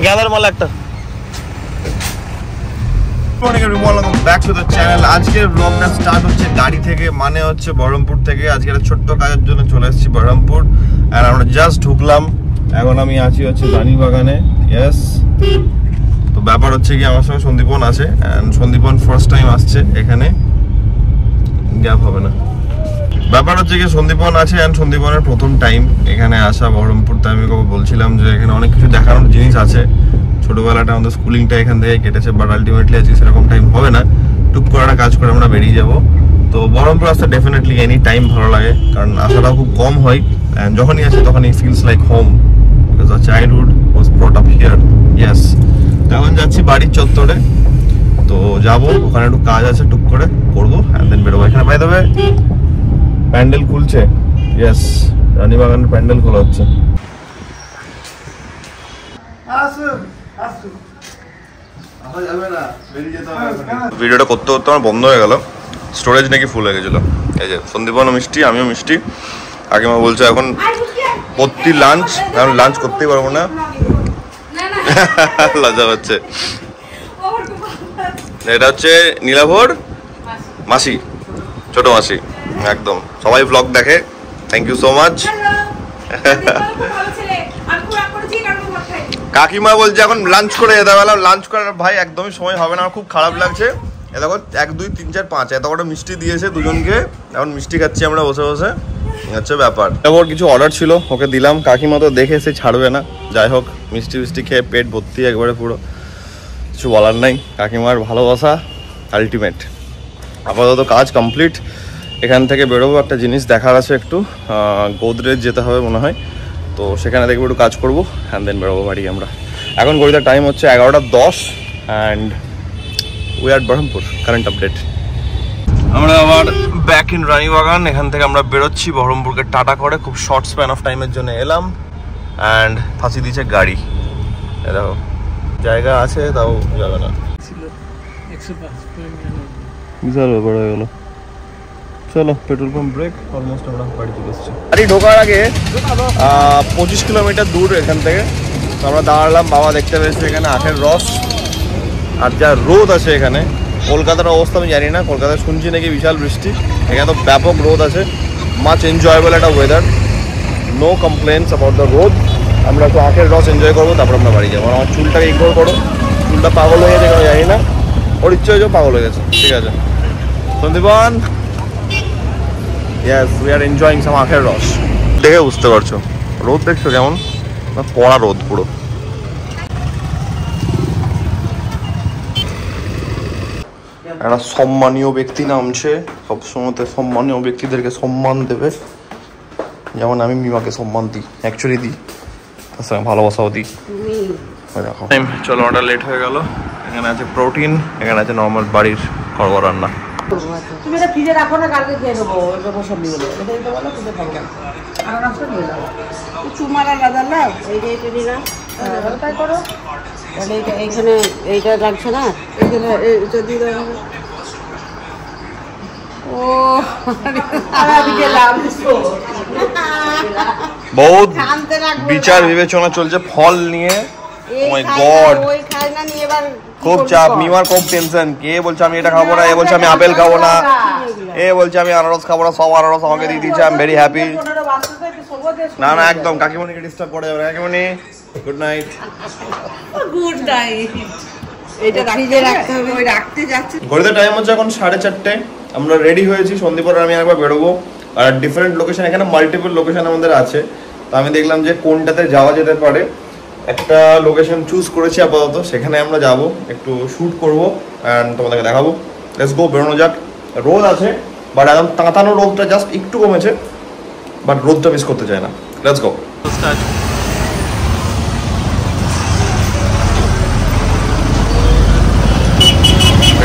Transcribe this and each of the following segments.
Gather মাল একটা। Back to the channel. আজকের ব্লগটা স্টার্ট হচ্ছে গাড়ি থেকে, মানে হচ্ছে বহরমপুর থেকে। আজকে একটা ছোট্ট কাজের জন্য চলে এসেছি বহরমপুর, আর আমরা জাস্ট ঢুকলাম। এখন আমি আছি হচ্ছে রানীবাগানে। ইয়েস, তো ব্যাপার হচ্ছে কি আমার সঙ্গে সন্দীপন আছে, অ্যান্ড সন্দীপন ফার্স্ট টাইম আসছে এখানে, গ্যাপ হবে না। ব্যাপার হচ্ছে কি সন্দীপন আছে, অ্যান্ড সন্দীপনের প্রথম টাইম এখানে আসা বহরমপুর। তাই আমি বলছিলাম যে এখানে অনেক কিছু দেখানোর জিনিস আছে। ছোটবেলাটা আমাদের স্কুলিংটা এখান থেকে কেটেছে, বাট আলটিমেটলি আজকে সেরকম টাইম হবে না। টুক করে একটা কাজ করে আমরা বেরিয়ে যাব। তো বহরমপুর আসতে ডেফিনেটলি এনি টাইম ভালো লাগে, কারণ আসাটাও খুব কম হয়। অ্যান্ড যখনই আসে তখনই feels like home, because our childhood was brought up here. Yes, এখন যাচ্ছি বাড়ির চত্বরে। তো যাবো, ওখানে একটু কাজ আছে, টুক করে করবো, অ্যান্ড দেন বেরোবো। এখানে বাই দ্য ওয়ে প্যান্ডেল খুলছে। ইয়েস, রানীবাগানের প্যান্ডেল খোলা হচ্ছে। ভিডিওটা করতে করতে আমার বন্ধ হয়ে গেল, স্টোরেজ নাকি ফুল হয়ে গেছিল। এই যে সন্দীপনও মিষ্টি, আমিও মিষ্টি। কাকিমা বলছে এখন প্রতি লাঞ্চ, কারণ লাঞ্চ করতেই পারবো না, লজ্জা হচ্ছে। এটা হচ্ছে নীলাভর মাসি, ছোট মাসি, একদম সবাই ব্লগ দেখে। Thank you so much. কাকিমা বলছে এখন লাঞ্চ করে যেতে হবে। লাঞ্চ করার ভাই একদমই সময় হবে না, খুব খারাপ লাগছে। এ দেখো 1 2 3 4 5 এত কটা মিষ্টি দিয়েছে দুজনকে, এখন মিষ্টি খাচ্ছি আমরা বসে বসে, হচ্ছে ব্যাপার। ওর কিছু অর্ডার ছিল, ওকে দিলাম। কাকিমা তো দেখে সে ছাড়বে না। যাই হোক, মিষ্টি মিষ্টি খেয়ে পেট ভর্তি একবারে পুরো, কিছু বলার নাই। কাকিমার ভালোবাসা আলটিমেট। আপাতত কাজ কমপ্লিট, এখান থেকে বেরোবো। একটা জিনিস দেখার আছে, একটু গোদরেজ যেতে হবে মনে হয়, তো সেখানে দেখবো, একটু কাজ করবো, অ্যান্ড দেন বেরোবো বাড়ি আমরা। এখন ঘড়িতে টাইম হচ্ছে 11:10, and we are Baharampur. Current update. আমরা আবার ব্যাক ইন রানীবাগান। এখান থেকে আমরা বেরোচ্ছি বহরমপুরকে টাটা করে। খুব শর্ট স্প্যান অফ টাইমের জন্য এলাম, অ্যান্ড ফাঁসি দিয়েছে গাড়ি। দেখো জায়গা আছে, তাও যাবে না, বিশাল ব্যাপার হয়ে গেল। চলো, পেট্রোল পাম্প ব্রেক। অলমোস্ট আমরা বাড়ি চলে এসেছি। গাড়ি ঢোকার আগে 25 কিলোমিটার দূর এখান থেকে। তো আমরা দাঁড়ালাম, বাবা দেখতে পেয়েছে এখানে আখের রস। আর যা রোদ আছে এখানে, কলকাতার অবস্থা আমি জানি না, কলকাতায় শুনছি নাকি বিশাল বৃষ্টি, এখানে তো ব্যাপক রোদ আছে। মাচ এনজয়েবল একটা weather, no complaints about the রোদ। আমরা একটু আখের রস এনজয় করবো, তারপর আমরা বাড়ি যাবো। আমার চুলটাকে ইগনোর করো, চুলটা পাগল হয়ে গেছে কেন জানি না, ওর ইচ্ছে হয়েছে পাগল হয়ে গেছে। ঠিক আছে Sandipan, yes we are enjoying some আখের রস। দেখে বুঝতে পারছো, রোদ দেখছো কেমন, কড়া রোদ পুরো। একটা সম্মানীয় ব্যক্তি নামছে, সবসময় সম্মানীয় ব্যক্তিদেরকে সম্মান দেবে, যেমন আমি মিমাকে সম্মান দিই, অ্যাকচুয়ালি দিই, তার সঙ্গে ভালোবাসাও দিই। দেখো চলো, অর্ডার লেট হয়ে গেল। এখানে আছে প্রোটিন, এখানে আছে নর্মাল বাড়ির ঘরোয়া রান্না। তুমি এটা ফ্রিজে রাখো না, কালকে খেয়ে নেবো এরকম সবজিগুলো। এটা দিতে বলো, তুমি খাবো আর নাস্তা নিয়ে যাবো। চুমারা বাজার না, এই যে এটা দিলাম, তাই করো। তাহলে এইখানে এইটা লাগছে না, এইখানে এইটা দিয়ে দেওয়া হবে। ও আমি গেলাম, বহুত বিচার বিবেচনা চলছে ফল নিয়ে। মাই গড, খুব চাপ, মিমার খুব টেনশন। কে বলছে আমি এটা খাবো না, এ বলছে আমি আপেল খাবো না, এ বলছে আমি আনারস খাবো না, সব আনারস আমাকে দিয়ে দিচ্ছে। I am very happy. না না একদম, কাকিমণিকে ডিস্টার্ব করা যাবে না। কাকিমণি গুড নাইট। Good night. এটা ফ্রিজে রাখতে হবে, ওই রাখতে যাচ্ছে। ঘড়িতে টাইম হচ্ছে এখন 4:30। আমরা রেডি হয়েছি, সন্দীপ আর আমি একবার বেরোবো। আর ডিফারেন্ট লোকেশন, এখানে মাল্টিপল লোকেশন আমাদের আছে। তো আমি দেখলাম যে কোনটাতে যাওয়া যেতে পারে। একটা লোকেশন চুজ করেছি আপাতত, সেখানে আমরা যাব, একটু শ্যুট করবো, অ্যান্ড তোমাদেরকে দেখাবো। লেটস গো, বেরোনো যাক। রোদ আছে, বাট একদম তাঁতানো রোদটা জাস্ট একটু কমেছে, বাট রোদটা মিস করতে চায় না। Let's go.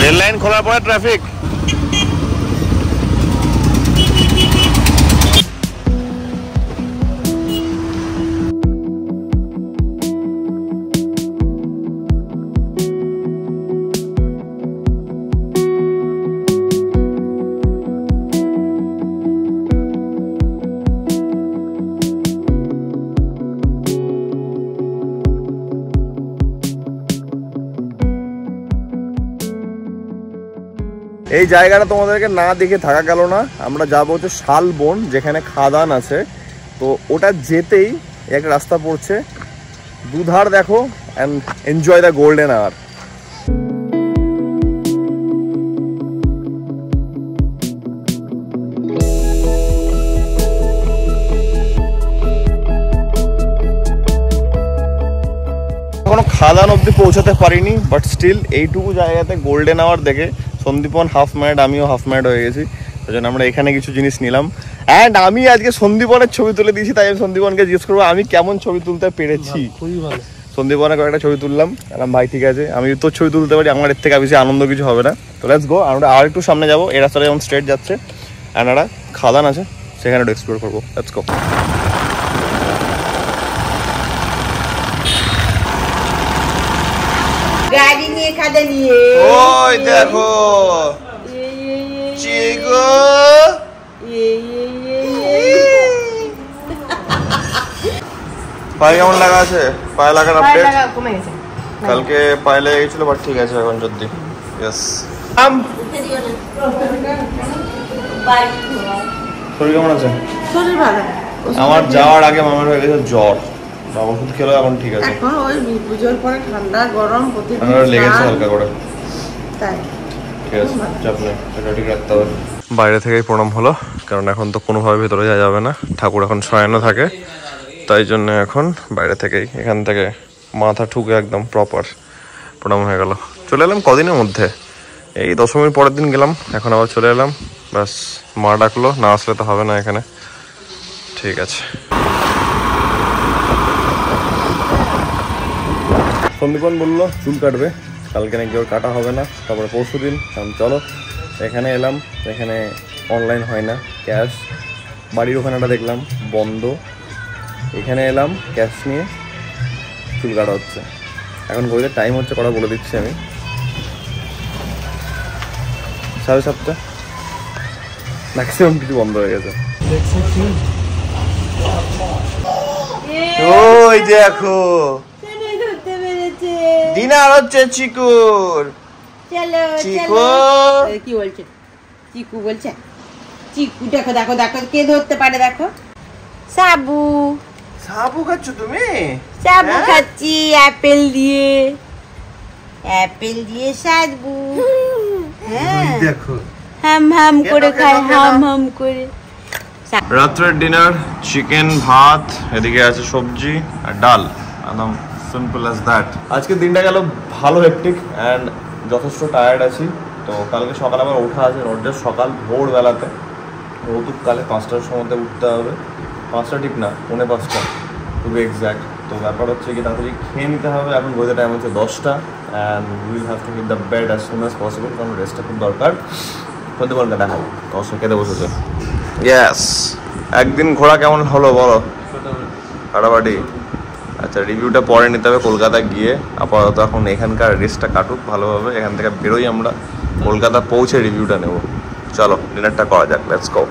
রেল লাইন খোলার পরে ট্রাফিক। এই জায়গাটা তোমাদেরকে না দেখে থাকা গেল না। আমরা যাবো হচ্ছে শালবন, যেখানে খাদান আছে। তো ওটা যেতেই একটা রাস্তা পড়ছে, দুধার দেখো and enjoy the golden hour. এখনো খাদান অব্দি পৌঁছাতে পারিনি, বাট স্টিল এইটুকু জায়গাতে গোল্ডেন আওয়ার দেখে সন্দীপন হাফ ম্যাড, আমিও হাফ ম্যাড হয়ে গেছি। ওই জন্য আমরা এখানে কিছু জিনিস নিলাম। অ্যান্ড আমি আজকে সন্দীপনের ছবি তুলে দিয়েছি, তাই আমি সন্দীপনকে জিজ্ঞেস করবো আমি কেমন ছবি তুলতে পেরেছি। খুবই ভালো। সন্দীপনের কয়েকটা ছবি তুললাম, বললাম ভাই ঠিক আছে, আমি তোর ছবি তুলতে পারি, আমার এর থেকে বেশি আনন্দ কিছু হবে না। তো লেটস গো, আমরা আর একটু সামনে যাবো। এই রাস্তাটা যেমন স্ট্রেট যাচ্ছে, অ্যান্ড একটা খাদান আছে, সেখানে একটু এক্সপ্লোর করবো। Let's go. গাড়ি নিয়ে খাদে নিয়ে ওই দেখো চিকু, পায়ে কেমন লাগা আছে? পায়ে লাগার আপডেট কমে গেছে। কালকে পায়ে লেগে গেছিল, বাট ঠিক আছে এখন যদি। ইয়েস, শরীর কেমন আছে? শরীর ভালো। আমার যাওয়ার আগে মামার হয়ে গেছে জ্বর, ওষুধ খেলো এখন ঠিক আছে। এখন ওই পুজোর পরে ঠান্ডা গরম প্রতিদিন আমার লেগেছে হালকা করে। তাই ঠিক আছে, চাপ নেই, এটা ঠিক রাখতে হবে। বাইরে থেকেই প্রণাম হলো, কারণ এখন তো কোনোভাবে ভেতরে যাওয়া যাবে না, ঠাকুর এখন শয়ানো থাকে, তাই জন্য এখন বাইরে থেকেই, এখান থেকে মাথা ঠুকে একদম প্রপার প্রণাম হয়ে গেল। চলে এলাম কদিনের মধ্যে, এই দশমীর পরের দিন গেলাম, এখন আবার চলে এলাম। ব্যাস, মা ডাকলো, না আসলে তো হবে না এখানে। ঠিক আছে। সন্দীপন বললো চুল কাটবে, কালকে নাকি ওর কাটা হবে না, তারপরে পরশু দিন। চলো এখানে এলাম, এখানে অনলাইন হয় না, ক্যাশ। বাড়ির ওখানেটা দেখলাম বন্ধ, এখানে এলাম ক্যাশ নিয়ে, চুল কাটা হচ্ছে। এখন ঘড়িতে টাইম হচ্ছে কটা বলে দিচ্ছি আমি, 7:30। ম্যাক্সিমাম কিছু বন্ধ হয়ে গেছে। ওই দেখো ডিনার হচ্ছে চিকুর। চিকু কি বলছে? চিকু বলছে, চিকু দেখো দেখো দেখো কে ধরতে পারে, দেখো সাবু। সাবু খাচ্ছ তুমি? সাবু খাচ্ছি অ্যাপেল দিয়ে, অ্যাপেল দিয়ে সাবু। হ্যাঁ দেখো হাম হাম করে খায়, হাম হাম করে। রাত্রের ডিনার চিকেন, ভাত, এদিকে আছে সবজি আর ডাল, একদম সিম্পল অ্যাজ দ্যাট। আজকে দিনটা গেল ভালো হেক্টিক অ্যান্ড যথেষ্ট টায়ার্ড আছি। তো কালকে সকাল আবার ওঠা আছে, রোজ সকাল ভোরবেলাতে, রৌতুককালে 5টার সময়তে উঠতে হবে। 5টা ঠিক না, 5:45 টু বি এক্স্যাক্ট। তো ব্যাপার হচ্ছে কি তাড়াতাড়ি খেয়ে নিতে হবে। এখন ঘড়িতে টাইম হচ্ছে 10টা and will have to hit the bed as soon as possible, কারণ রেস্টটা খুব দরকার। হতে বলতে দেখাবো অবশ্যই খেতে বসেছে। ইয়েস, একদিন ঘোরা কেমন হলো বলো? ফাটাফাটি। আচ্ছা, রিভিউটা পরে নিতে হবে কলকাতায় গিয়ে। আপাতত এখন এখানকার রেস্টটা কাটুক ভালোভাবে, এখান থেকে বেরোই আমরা, কলকাতা পৌঁছে রিভিউটা নেব। চলো ডিনারটা করা যাক, লেটস গো।